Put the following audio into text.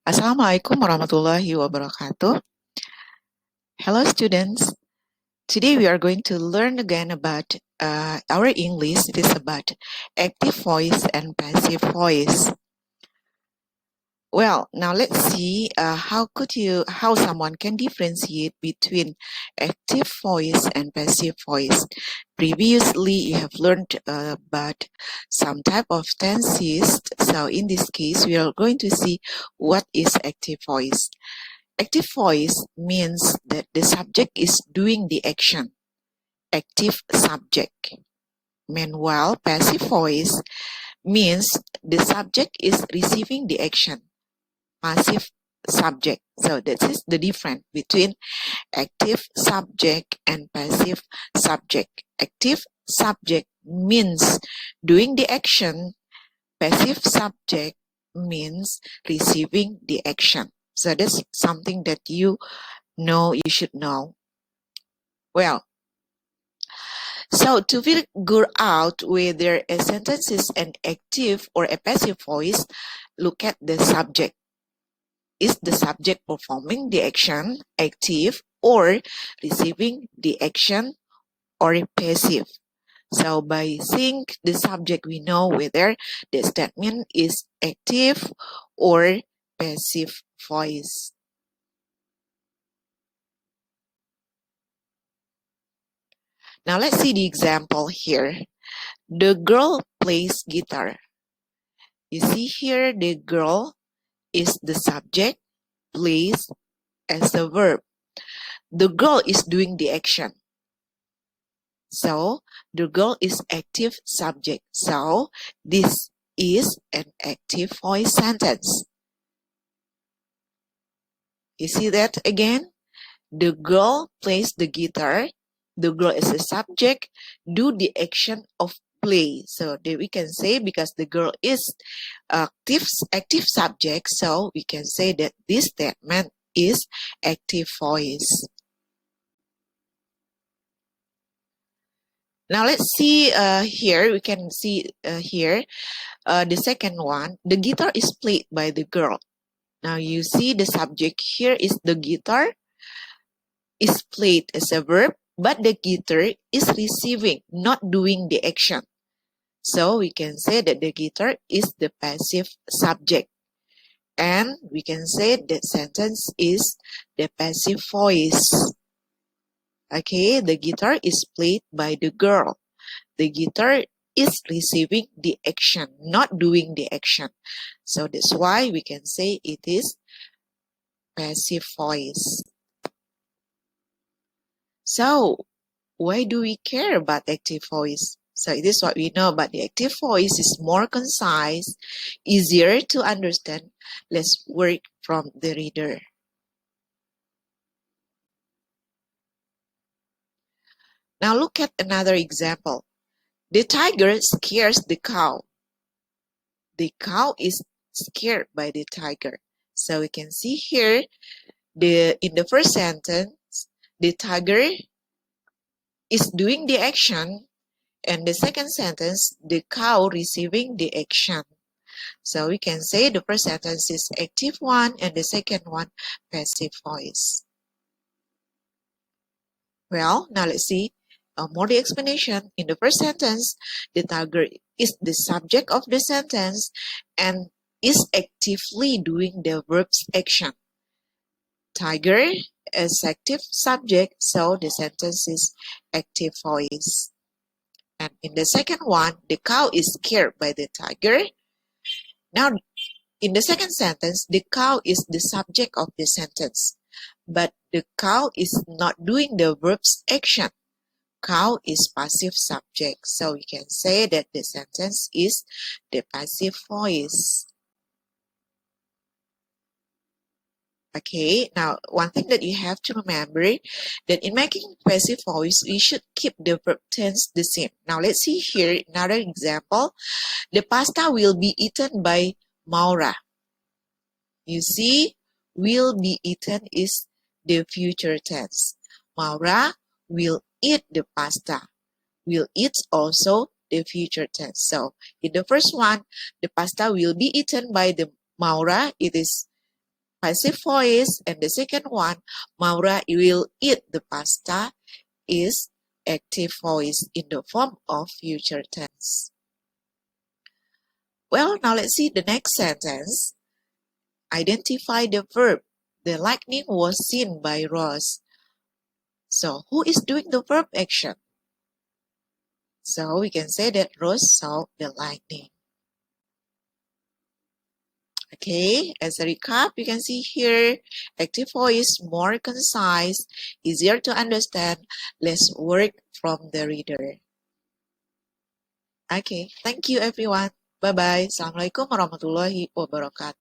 Assalamualaikum warahmatullahi wabarakatuh. Hello students. Today we are going to learn again about our English. It is about active voice and passive voice. Well, now let's see how someone can differentiate between active voice and passive voice. Previously, you have learned about some type of tenses. So in this case, we are going to see what is active voice. Active voice means that the subject is doing the action. Active subject. Meanwhile, passive voice means the subject is receiving the action. Passive subject. So that is the difference between active subject and passive subject. Active subject means doing the action. Passive subject means receiving the action. So that's something that you should know. Well, so to figure out whether a sentence is an active or a passive voice, look at the subject. Is the subject performing the action active or receiving the action or passive? So by seeing the subject, we know whether the statement is active or passive voice. Now let's see the example here. The girl plays guitar. You see here the girl is the subject, plays as a verb. The girl is doing the action. So the girl is active subject. So this is an active voice sentence. You see that again? The girl plays the guitar. The girl is a subject, do the action of play. So that we can say, because the girl is active subject, so we can say that this statement is active voice. Now let's see here. We can see here the second one. The guitar is played by the girl. Now you see the subject here is the guitar is played as a verb, but the guitar is receiving, not doing the action. So we can say that the guitar is the passive subject. And we can say that sentence is the passive voice. Okay, the guitar is played by the girl. The guitar is receiving the action, not doing the action. So that's why we can say it is passive voice. So why do we care about active voice? So it is what we know about the active voice is more concise, easier to understand, less work from the reader. Now look at another example. The tiger scares the cow. The cow is scared by the tiger. So we can see here, in the first sentence, the tiger is doing the action, and the second sentence, the cow receiving the action. So we can say the first sentence is active one and the second one passive voice. Well, now let's see more the explanation. In the first sentence, the tiger is the subject of the sentence and is actively doing the verb's action. Tiger is active subject, so the sentence is active voice. And in the second one, the cow is scared by the tiger. Now, in the second sentence, the cow is the subject of the sentence, but the cow is not doing the verb's action. Cow is passive subject, so we can say that the sentence is the passive voice. Okay, now one thing that you have to remember that in making passive voice, we should keep the verb tense the same. Now let's see here another example. The pasta will be eaten by Maura. You see, will be eaten is the future tense. Maura will eat the pasta. Will eat also the future tense. So in the first one, the pasta will be eaten by the Maura. It is Passive voice, and the second one, Maura will eat the pasta, is active voice in the form of future tense. Well, now let's see the next sentence. Identify the verb. The lightning was seen by Ross. So, who is doing the verb action? So, we can say that Ross saw the lightning. Okay, as a recap, you can see here, active voice more concise, easier to understand, less work from the reader. Okay, thank you everyone. Bye-bye. Assalamualaikum warahmatullahi wabarakatuh.